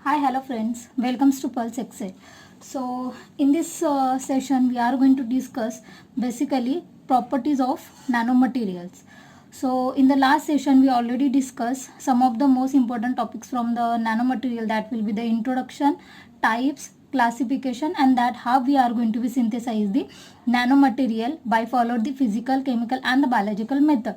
Hi, hello friends. Welcome to Pulse Excel. So in this session, we are going to discuss basically properties of nanomaterials. So in the last session, we already discussed some of the most important topics from the nanomaterial. That will be the introduction, types, classification, and that how we are going to be synthesize the nanomaterial by follow the physical, chemical, and the biological method.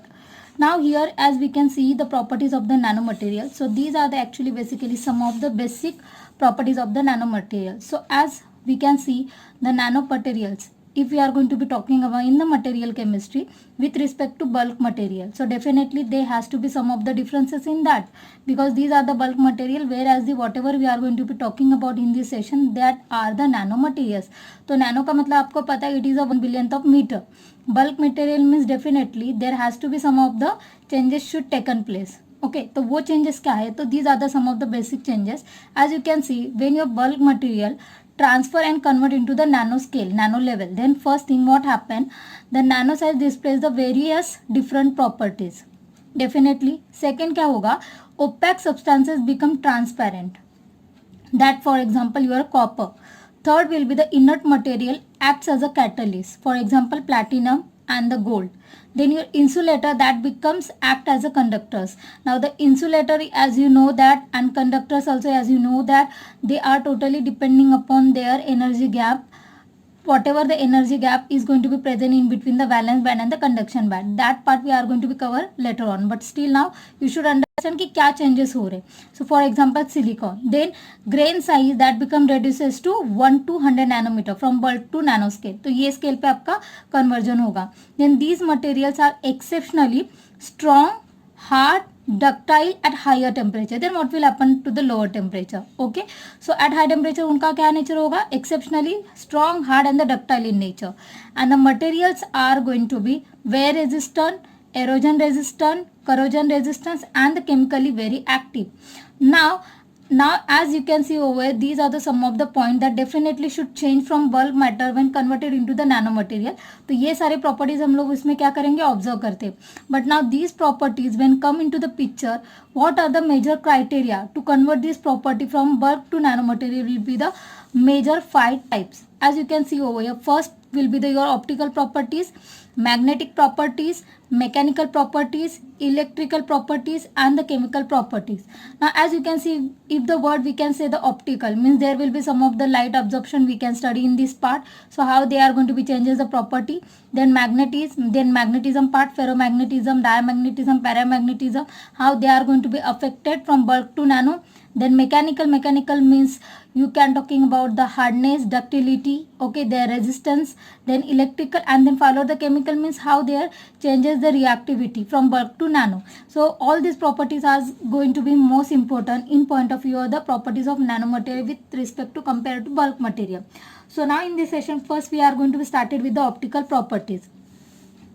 Now here as we can see the properties of the nanomaterial. So these are the actually basically some of the basic properties of the nanomaterial. So as we can see the nanomaterials, if we are going to be talking about in the material chemistry with respect to bulk material, so definitely there has to be some of the differences in that, because these are the bulk material, whereas the whatever we are going to be talking about in this session, that are the nanomaterials. तो nano का मतलब आपको पता है, it is a 1 billionth of meter. Bulk material means definitely there has to be some of the changes should taken place. Okay, तो वो changes क्या है, तो these are the some of the basic changes. As you can see, when your bulk material transfer and convert into the nanoscale, nano level, then first thing what happen, the nano size displays the various different properties. Definitely. Second क्या होगा, opaque substances become transparent. That for example your copper. Third will be the inert material acts as a catalyst. For example platinum and the gold. Then your insulator that becomes act as a conductors. Now the insulator, as you know that, and conductors also as you know that, they are totally depending upon their energy gap. Whatever the energy gap is going to be present in between the valence band and the conduction band, that part we are going to be cover later on, but still now you should understand कि क्या changes हो रहे. So for example silicon, then grain size that become reduces to 1 to 100 nanometer from bulk to nanoscale. तो ये scale पे आपका conversion होगा. Then these materials are exceptionally strong, hard, ductile at higher temperature. Then what will happen to the lower temperature? Okay, so at high temperature उनका क्या nature होगा, exceptionally strong, hard and the ductile in nature. And the materials are going to be wear resistant, erosion resistant, corrosion resistance, and the chemically very active. Now as you can see over here, these are the some of the point that definitely should change from bulk matter when converted into the nanomaterial. तो ये सारे properties हम लोग इसमें क्या करेंगे, observe करते हैं. But now these properties when come into the picture, what are the major criteria to convert this property from bulk to nanomaterial will be the major 5 types. As you can see over here, first will be your optical properties, magnetic properties, mechanical properties, electrical properties, and the chemical properties. Now as you can see, if the word we can say the optical means there will be some of the light absorption we can study in this part. So how they are going to be changes the property. Then magnetism part, ferromagnetism, diamagnetism, paramagnetism, how they are going to be affected from bulk to nano. Then mechanical means you can talking about the hardness, ductility, okay, their resistance. Then electrical, and then follow the chemical means how they changes the reactivity from bulk to nano. So all these properties are going to be most important in point of view of the properties of nanomaterial with respect to compared to bulk material. So now in this session, first we are going to be started with the optical properties.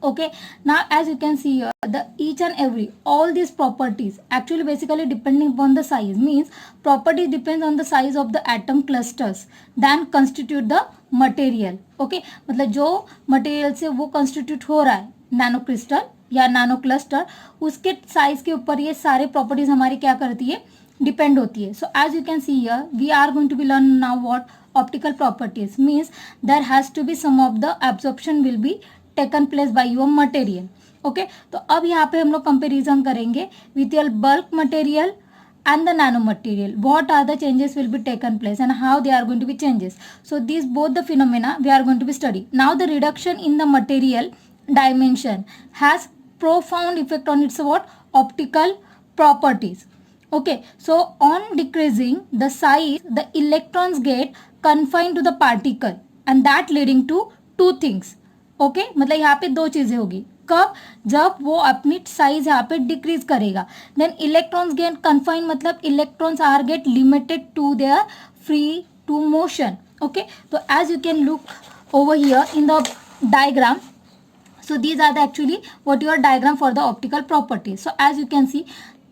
Okay, now as you can see here, the each and every all these properties actually basically depending upon the size, means property depends on the size of the atom clusters then constitute the material. Okay, मतलब जो material से वो constitute हो रहा है nano crystal या nano cluster, उसके size के ऊपर ये सारे प्रॉपर्टीज हमारी क्या करती है, डिपेंड होती है. So as you can see here we are going to be learn now what optical properties means there has to be some of the absorption will be taken place by your material. Okay, तो अब यहाँ पे हम लोग comparison करेंगे with your bulk material and the nanomaterial. What are the changes will be taken place and how they are going to be changes. So these both the phenomena we are going to be studying. Now the reduction in the material dimension has profound effect on its what, optical properties. Okay, so on decreasing the size, the electrons get confined to the particle and that leading to two things. Okay, मतलब यहाँ पे दो चीजें होगी. कब, जब वो अपनी साइज यहाँ पे डिक्रीज करेगा. देन इलेक्ट्रॉन्स गेट कन्फाइन, मतलब electrons are get limited to their free to motion. Okay, तो as you can look over here in the diagram. So these are the actually what your diagram for the optical properties. So as you can see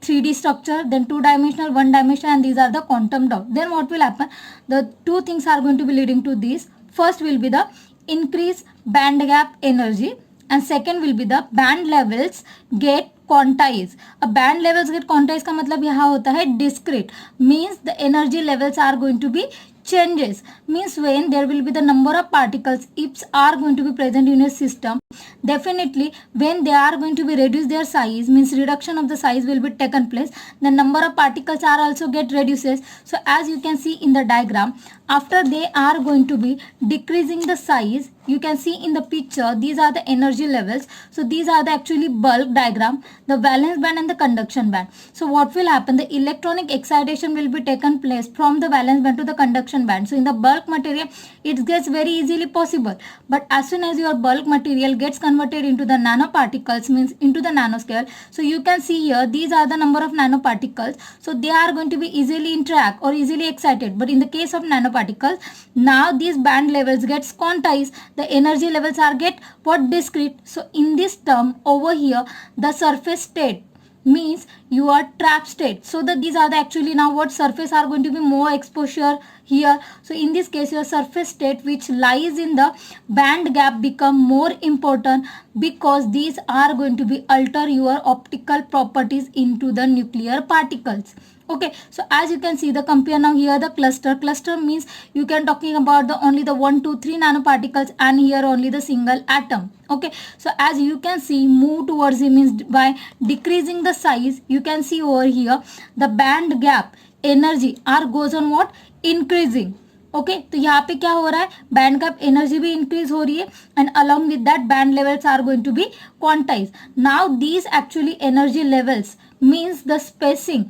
3D structure, then 2-dimensional, 1-dimensional, and these are the quantum dot. Then what will happen? The two things are going to be leading to this. First will be the increase band gap energy and second will be the band levels get quantize. A band levels get quantized का मतलब यहाँ होता है discrete, means the energy levels are going to be changes, means when there will be the number of particles if are going to be present in a system, definitely when they are going to be reduce their size, means reduction of the size will be taken place, the number of particles are also get reduces. So as you can see in the diagram, after they are going to be decreasing the size, you can see in the picture these are the energy levels. So these are the actually bulk diagram, the valence band and the conduction band. So what will happen, the electronic excitation will be taken place from the valence band to the conduction band. So in the bulk material it gets very easily possible, but as soon as your bulk material gets converted into the nanoparticles, means into the nanoscale, so you can see here these are the number of nanoparticles, so they are going to be easily interact or easily excited. But in the case of nanoparticles, now these band levels gets quantized, the energy levels are get what discrete. So in this term over here, the surface state means your trap state, so that these are the actually now what surface are going to be more exposure here. So in this case your surface state which lies in the band gap become more important, because these are going to be alter your optical properties into the nuclear particles. Okay, so as you can see the compare now here the cluster means you can talking about the only the 1 2 3 nanoparticles, and here only the single atom. Okay, so as you can see move towards it means by decreasing the size, you can see over here the band gap energy are goes on what increasing. Okay तो यहाँ पे क्या हो रहा है, band gap energy भी increase हो रही है, and along with that band levels are going to be quantize. Now these actually energy levels means the spacing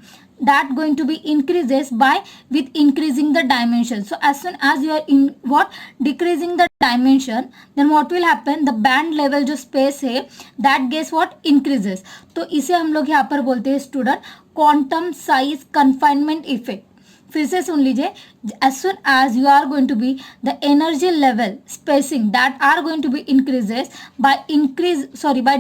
that going to be increases by with increasing the dimension. So as soon as you are in what decreasing the dimension, then what will happen, the band level जो space है that gets what increases. तो इसे हम लोग यहाँ पर बोलते हैं student quantum size confinement effect. फिर से सुन लीजिए, as soon as you are going to be the energy level spacing that are going to be increases by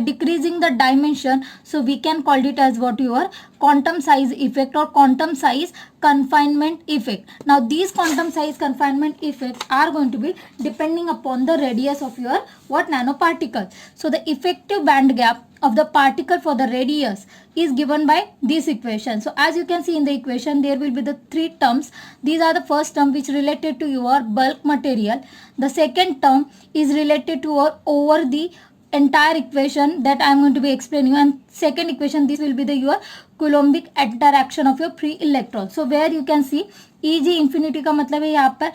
decreasing the dimension, so we can call it as what your quantum size effect or quantum size confinement effect. Now these quantum size confinement effects are going to be depending upon the radius of your what nanoparticle. So the effective band gap of the particle for the radius is given by this equation. So as you can see in the equation, there will be the three terms. These are the first term which related to your bulk material. The second term is related to your over the entire equation that I am going to be explaining, and second equation this will be the your coulombic interaction of your free electron. So where you can see Eg infinity का मतलब है यहाँ पर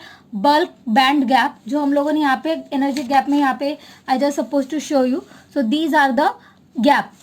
bulk band gap जो हम लोगों ने यहाँ पे energy gap में यहाँ पे I just supposed to show you. So these are the gap.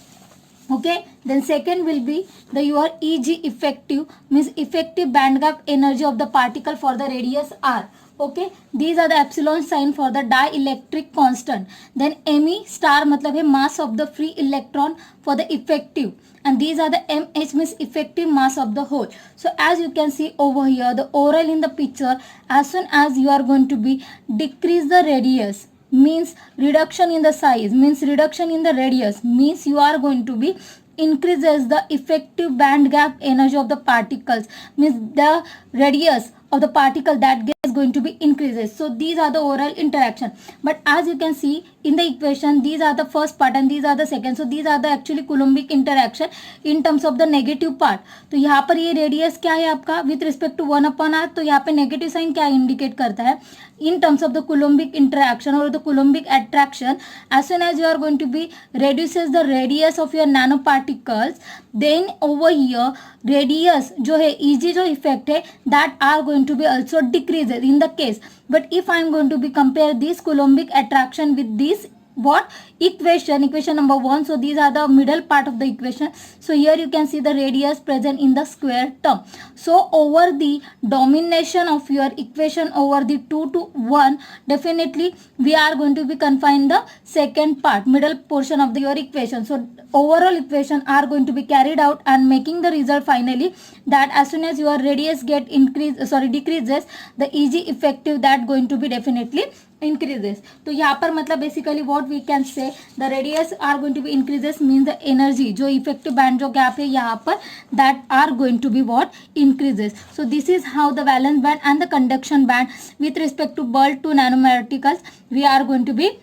Okay, then second will be the your Eg effective means effective band gap energy of the particle for the radius r. Okay, these are the epsilon sign for the dielectric constant. Then Me star मतलब है mass of the free electron for the effective, and these are the Mh means effective mass of the hole. So as you can see over here the oral in the picture, as soon as you are going to be decrease the radius means reduction in the size means reduction in the radius means you are going to be increases the effective band gap energy of the particles, means the radius of the particle that is going to be increases. So these are the oral interaction, but as you can see in the equation these are the first part and these are the second. So these are the actually coulombic interaction in terms of the negative part. तो यहाँ पर ये radius क्या है आपका with respect to 1/r, तो यहाँ पे नेगेटिव साइन क्या इंडिकेट करता है in terms of the coulombic interaction or the coulombic attraction. As soon as you are going to be reduces the radius of your nanoparticles, then over here radius जो है Eg जो effect है that are going to be also decreases in the case. But if I am going to be compare this coulombic attraction with this what equation number 1, so these are the middle part of the equation. So here you can see the radius present in the square term. So over the domination of your equation over the 2 to 1, definitely we are going to be confined the second part middle portion of your equation. So overall equation are going to be carried out and making the result finally that as soon as your radius get decreases, the Eg effective that going to be definitely increases. तो यहाँ पर मतलब basically what we can say the radius are going to be increases means the energy जो effective band जो gap है यहाँ पर that are going to be what increases. So this is how the valence band and the conduction band with respect to bulk to nanoparticles we are going to be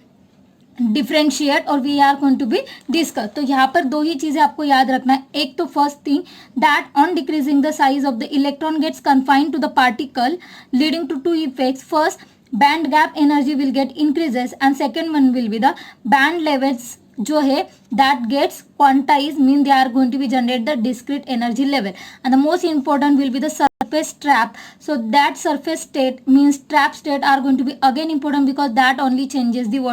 differentiate और we are going to be discuss. तो यहाँ पर दो ही चीजें आपको याद रखना है. एक तो first thing that on decreasing the size of the electron gets confined to the particle leading to two effects. First, band gap energy will get increases and second one will be the band levels जो है that gets quantized, mean they are going to be generate the discrete energy level. And the most important will be the surface trap. So that surface state means trap state are going to be again important because that only changes the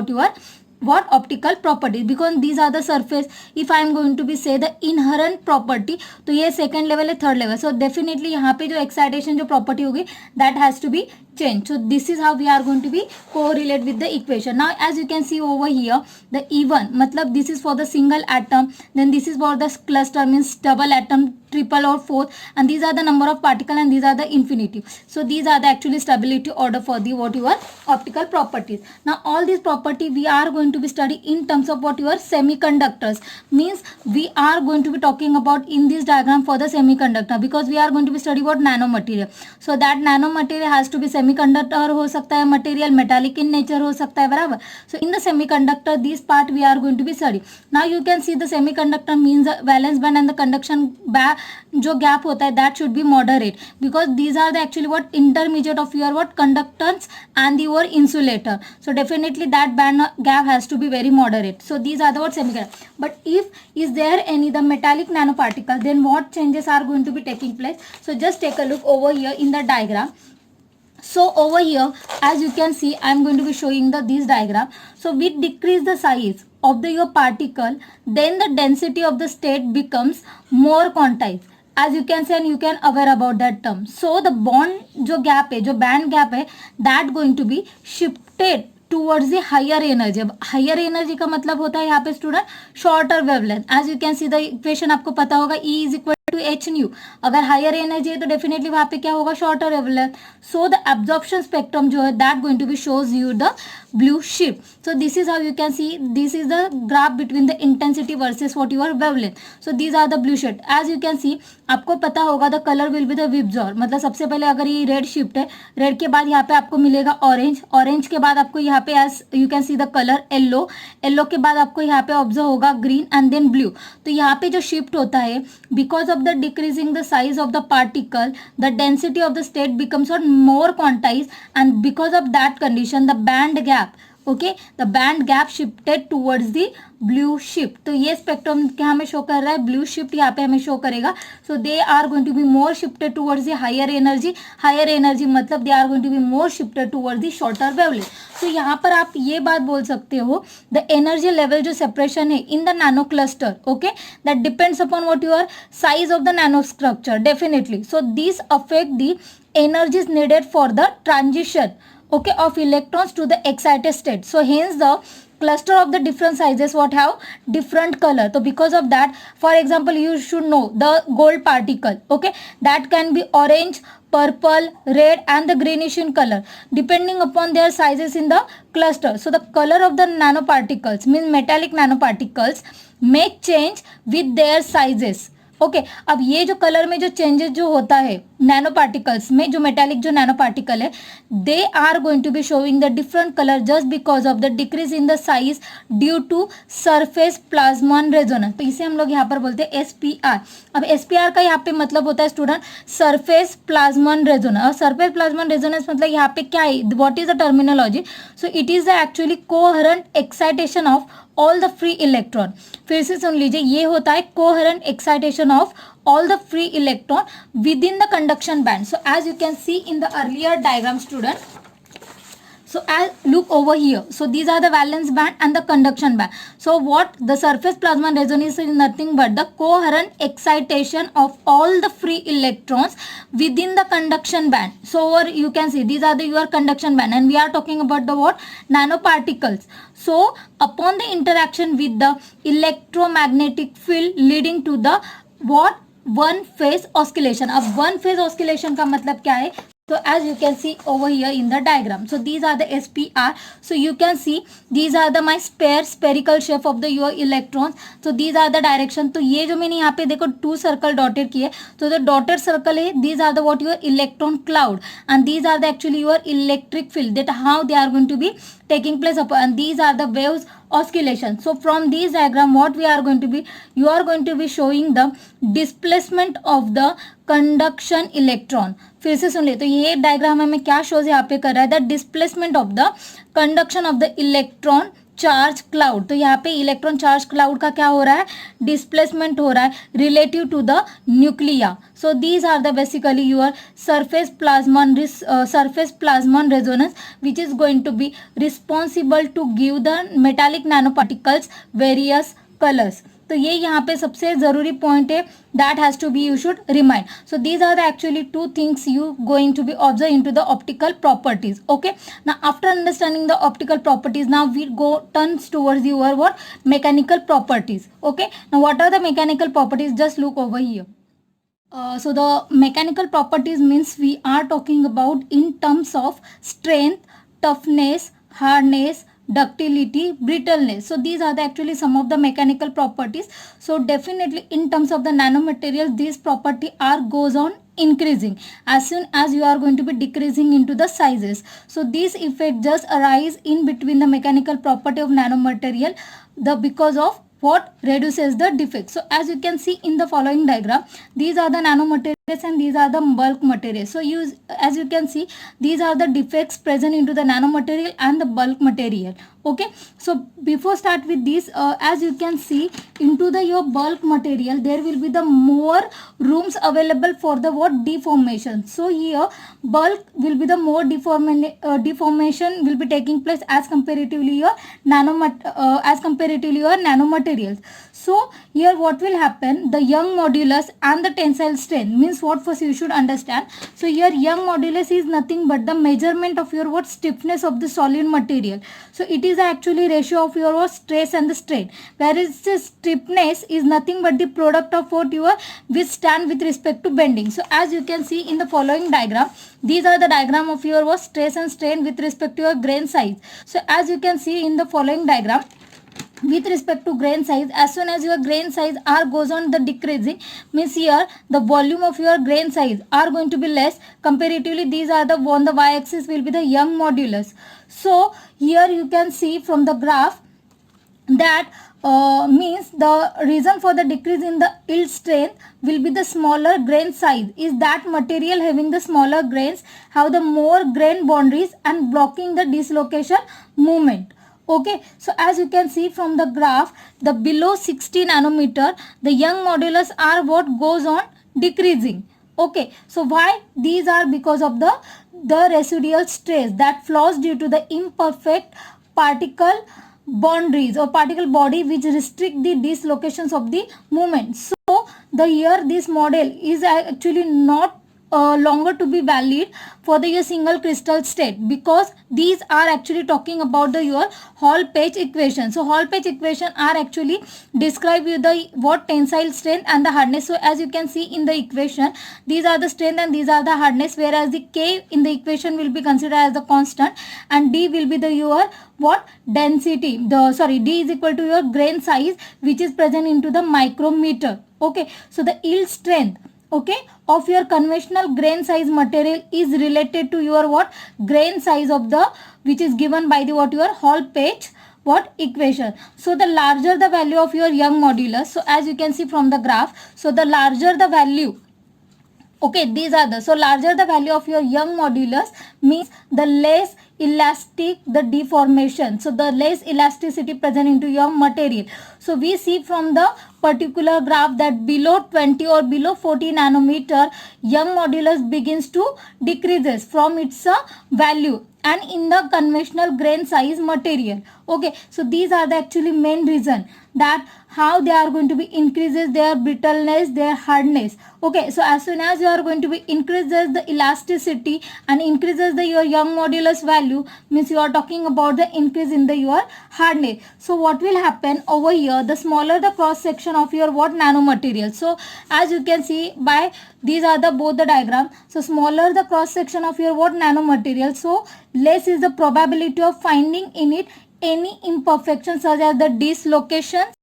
what optical properties, because these are the surface. If I am going to be say the inherent property, तो ये second level है, third level. So definitely यहाँ पे जो excitation जो property होगी that has to be changed. So this is how we are going to be correlate with the equation. Now as you can see over here, the even मतलब this is for the single atom, then this is for the cluster means double atom, triple or fourth, and these are the number of particle and these are the infinity. So these are the actually stability order for the what your optical properties. Now all these property we are going to be study in terms of what your semiconductors, means we are going to be talking about in this diagram for the semiconductor, because we are going to be study what nanomaterial. So that nanomaterial has to be semiconductor हो सकता है, material metallic in nature हो सकता है, बराबर. So in the semiconductor this part we are going to be study. Now you can see the semiconductor means the valence band and the conduction band जो gap होता है that should be moderate, because these are the actually what intermediate of your what conductance and your insulator. So definitely that band gap has to be very moderate. So these are the what semiconductor. But if is there any the metallic nanoparticle, then what changes are going to be taking place? So just take a look over here in the diagram. So over here as you can see I am going to be showing the this diagram. So we decrease the size of the your particle, then the density of the state becomes more quantized, as you can see and you can aware about that term. So the bond जो gap है, जो band gap है, that going to be shifted towards the higher energy. अब higher energy का मतलब होता है यहाँ पे student shorter wavelength. As you can see the equation आपको पता होगा, E is equal to h nu. अगर हायर एनर्जी है तो डेफिनेटली वहां पे क्या होगा, shorter wavelength. So the absorption spectrum जो है that going to be shows you the blue shift. So this is how you can see, this is the graph between the intensity versus what your wavelength. So these are the blue shift. As you can see आपको पता होगा the colour will be the VIBGYOR, मतलब सबसे पहले अगर ये red shift है, red के बाद यहाँ पे आपको मिलेगा ऑरेंज, ऑरेंज के बाद आपको यहाँ पे as you can see the colour yellow, yellow के बाद आपको यहाँ पे ऑब्जर्व होगा ग्रीन एंड देन ब्लू. तो यहाँ पे जो शिफ्ट होता है because of the decreasing the size of the particle, the density of the state becomes more quantized, and because of that condition the band gap, okay, the band gap shifted towards the blue shift. तो ये spectrum क्या हमें show कर रहा है, blue shift यहाँ पे हमें शो करेगा. So they are going to be more shifted towards the higher energy. Higher energy मतलब they are going to be more shifted towards the shorter wavelength. So यहाँ पर आप ये बात बोल सकते हो द एनर्जी लेवल जो सेपरेशन है in the nano cluster, okay, that depends upon what your size of the nano structure definitely. So this affect the energies needed for the transition, okay, of electrons to the excited state. So hence the cluster of the different sizes what have different color. So because of that, for example, you should know the gold particle, okay, that can be orange, purple, red and the greenish in color depending upon their sizes in the cluster. So the color of the nanoparticles means metallic nanoparticles may change with their sizes. Okay अब ये जो colour में जो changes जो होता है nano particles में, जो मेटालिक जो नैनो पार्टिकल है, they are going to be showing the different colour just because of the decrease in the size due to surface plasmon resonance. तो इसे हम लोग यहाँ पर बोलते हैं एसपीआर. अब एसपीआर का यहाँ पे मतलब होता है स्टूडेंट सरफेस प्लाज्मॉन रेजोनेंस. और सरफेस प्लाज्मॉन रेजोनेंस मतलब यहाँ पे क्या है, what is the terminology. So it is the actually coherent excitation of all the free electron. फिर से सुन लीजिए, ये होता है coherent excitation of all the free electron within the conduction band. So as you can see in the earlier diagram student, so as look over here, so these are the valence band and the conduction band. So what the surface plasma resonance is nothing but the coherent excitation of all the free electrons within the conduction band. So over you can see these are the your conduction band, and we are talking about the what nanoparticles. So upon the interaction with the electromagnetic field leading to the what one phase oscillation. अब one phase oscillation का मतलब क्या है, so as you can see over here in the diagram, so these are the SPR. So you can see these are the my spherical shape of the your electrons. So these are the direction. तो ये जो मैंने यहाँ पे देखो two circle dotted किए, तो the dotted circle है these are the what your electron cloud, and these are the actually your electric field, that how they are going to be taking place upon, and these are the waves oscillation. So from this diagram what we are going to be, you are going to be showing the displacement of the conduction electron. फिर से सुन ले, तो ये diagram हमें क्या shows यहाँ पे कर रहा है, the displacement of the conduction of the electron charge cloud. तो यहाँ पे इलेक्ट्रॉन चार्ज क्लाउड का क्या हो रहा है, डिस्प्लेसमेंट हो रहा है relative to the nuclei. So these are the basically your surface plasmon resonance which is going to be responsible to give the metallic nano particles various colours. तो ये यहाँ पे सबसे जरूरी पॉइंट है, that has to be you should remind. So these are the actually two things you going to be observe into the optical properties. Okay, now after understanding the optical properties, now we go turns towards your what mechanical properties. Okay, now what are the mechanical properties, just look over here. So the mechanical properties means we are talking about in terms of strength, toughness, hardness, ductility, brittleness. So these are the actually some of the mechanical properties. So definitely in terms of the nanomaterials, these property are goes on increasing as soon as you are going to be decreasing into the sizes. So these effect just arise in between the mechanical property of nanomaterial, the because of what reduces the defect. So as you can see in the following diagram, these are the nanomaterials and these are the bulk materials. So as you can see, these are the defects present into the nanomaterial and the bulk material. Okay, so before start with this, as you can see into the your bulk material, there will be the more rooms available for the what deformation. So here bulk will be the more deformation will be taking place as comparatively your nanomaterials. So here what will happen, the young modulus and the tensile strength means what, first you should understand. So here young modulus is nothing but the measurement of your what stiffness of the solid material. So it is actually ratio of your what stress and the strain, whereas the stiffness is nothing but the product of what you withstand with respect to bending. So as you can see in the following diagram, these are the diagram of your what stress and strain with respect to your grain size. So as you can see in the following diagram, with respect to grain size, as soon as your grain size r goes on the decreasing, means here the volume of your grain size are going to be less comparatively. These are the on the y axis will be the young modulus. So here you can see from the graph that means the reason for the decrease in the yield strength will be the smaller grain size. Is that material having the smaller grains have the more grain boundaries and blocking the dislocation movement. Okay, so as you can see from the graph, the below 60 nanometer, the young modulus are what goes on decreasing. Okay, so why? These are because of the residual stress that flows due to the imperfect particle boundaries or particle body which restrict the dislocations of the movement. So the here this model is actually not longer to be valid for the your single crystal state, because these are actually talking about the your Hall-Page equation. So Hall-Page equation are actually describe you the what tensile strength and the hardness. So as you can see in the equation, these are the strength and these are the hardness, whereas the K in the equation will be considered as the constant and D will be the your what density, D is equal to your grain size which is present into the micrometer. Okay, so the yield strength, okay, of your conventional grain size material is related to your what grain size of the which is given by the what your Hall-Page what equation. So the larger the value of your young modulus, so as you can see from the graph, so the larger the value, okay, these are the, so larger the value of your young modulus means the less elastic the deformation, so the less elasticity present into your material. So we see from the particular graph that below 20 or below 40 nanometer young modulus begins to decreases from its value and in the conventional grain size material. Okay, so these are the actually main reason that how they are going to be increases their brittleness, their hardness. Okay, so as soon as you are going to be increases the elasticity and increases the your young modulus value, means you are talking about the increase in the your hardness. So what will happen over here, the smaller the cross section of your what nanomaterial. So as you can see by these are the both the diagram, so smaller the cross section of your what nanomaterial, so less is the probability of finding in it any imperfections such as the dislocations.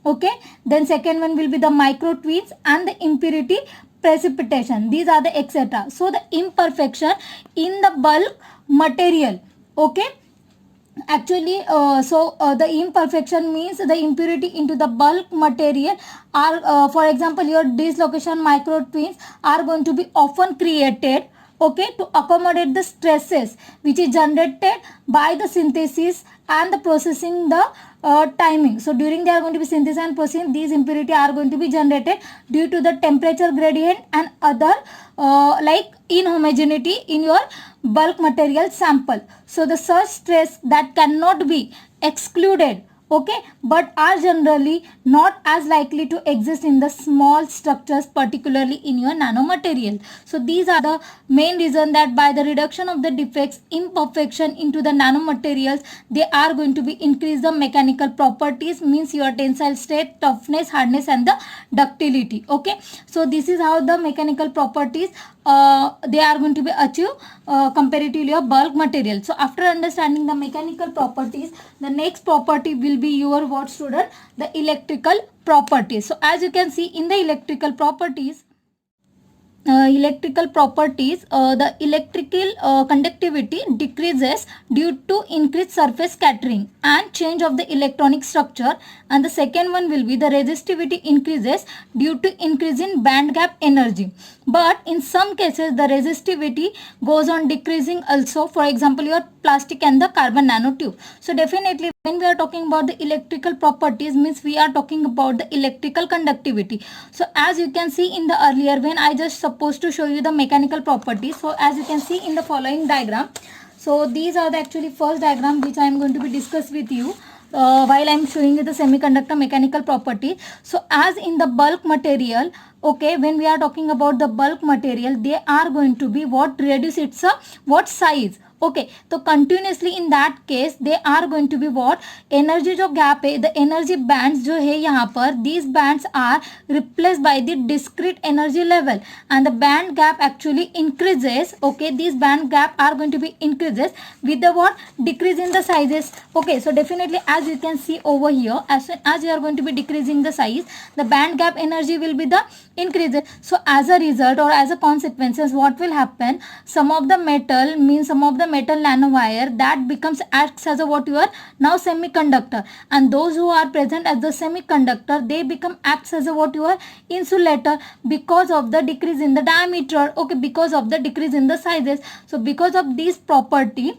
Okay, then second one will be the micro tweaks and the impurity precipitation. These are the etc. So the imperfection in the bulk material. Okay, Actually, the imperfection means the impurity into the bulk material are, for example, your dislocation micro twins are going to be often created, okay, to accommodate the stresses which is generated by the synthesis and the processing the timing. So during they are going to be synthesis and processing, these impurity are going to be generated due to the temperature gradient and other like inhomogeneity in your bulk material sample. So the such stress that cannot be excluded, okay, but are generally not as likely to exist in the small structures, particularly in your nanomaterial. So these are the main reason that by the reduction of the defects, imperfection into the nanomaterials, they are going to be increase the mechanical properties, means your tensile strength, toughness, hardness and the ductility. Okay, so this is how the mechanical properties they are going to be achieved comparatively your bulk material. So after understanding the mechanical properties, the next property will be your what, student? The electrical properties. So as you can see in the electrical properties, the electrical conductivity decreases due to increased surface scattering and change of the electronic structure, and the second one will be the resistivity increases due to increase in band gap energy. But in some cases the resistivity goes on decreasing also, for example your plastic and the carbon nanotube. So definitely when we are talking about the electrical properties, means we are talking about the electrical conductivity. So as you can see in the earlier, when I just supposed to show you the mechanical properties, so as you can see in the following diagram, so these are the actually first diagram which I am going to be discuss with you while I am showing you the semiconductor mechanical property. So as in the bulk material, okay, when we are talking about the bulk material, they are going to be what, reduce its what size. Okay, so continuously in that case they are going to be what, energy जो gap है, the energy bands जो है यहाँ पर, these bands are replaced by the discrete energy level and the band gap actually increases. Okay, these band gap are going to be increases with the what, decrease in the sizes. Okay, so definitely as you can see over here, as soon as you are going to be decreasing the size, the band gap energy will be the increases. So as a result or as a consequences, what will happen, some of the metal, means some of the metal nanowire that becomes acts as a what, your now semiconductor, and those who are present as the semiconductor, they become acts as a what, your insulator, because of the decrease in the diameter. Okay, because of the decrease in the sizes. So because of this property,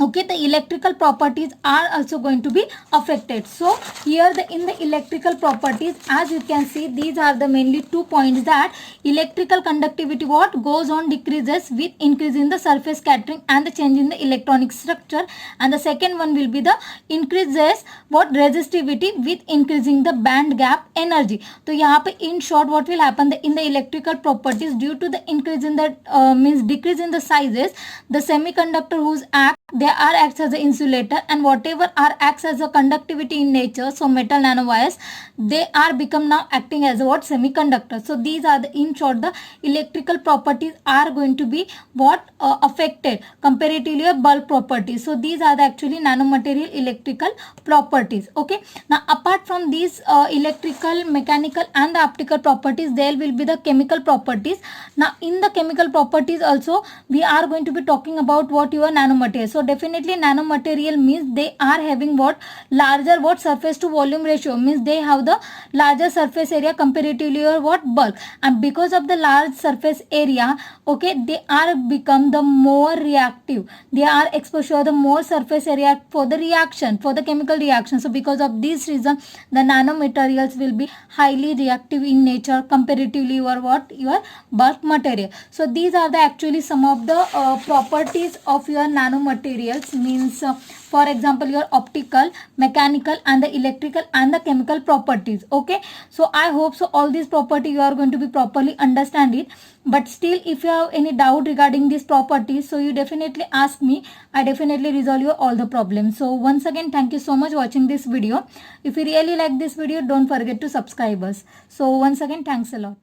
okay, the electrical properties are also going to be affected. So here in the electrical properties, as you can see, these are the mainly 2 points, that electrical conductivity what, goes on decreases with increase in the surface scattering and the change in the electronic structure, and the second one will be the increases what, resistivity with increasing the band gap energy. So यहाँ पे in short what will happen, in the electrical properties, due to the increase in the means decrease in the sizes, the semiconductor whose act, they are acts as an insulator, and whatever are acts as a conductivity in nature, so metal nanowires, they are become now acting as a what, semiconductor. So these are the, in short, the electrical properties are going to be what, affected comparatively a bulk properties. So these are the actually nanomaterial electrical properties. Okay, now apart from these electrical, mechanical and the optical properties, there will be the chemical properties. Now in the chemical properties also we are going to be talking about what, your nanomaterials. So definitely nanomaterial means they are having what, larger what, surface to volume ratio, means they have the larger surface area comparatively or what, bulk, and because of the large surface area, okay, they are become the more reactive, they are exposure the more surface area for the reaction, for the chemical reaction. So because of this reason, the nanomaterials will be highly reactive in nature comparatively your what, your bulk material. So these are the actually some of the properties of your nanomaterials, means for example your optical, mechanical and the electrical and the chemical properties. Okay, so I hope so all these property you are going to be properly understand it, but still if you have any doubt regarding these properties, so you definitely ask me, I definitely resolve you all the problems. So once again, thank you so much watching this video. If you really like this video, don't forget to subscribe us. So once again, thanks a lot.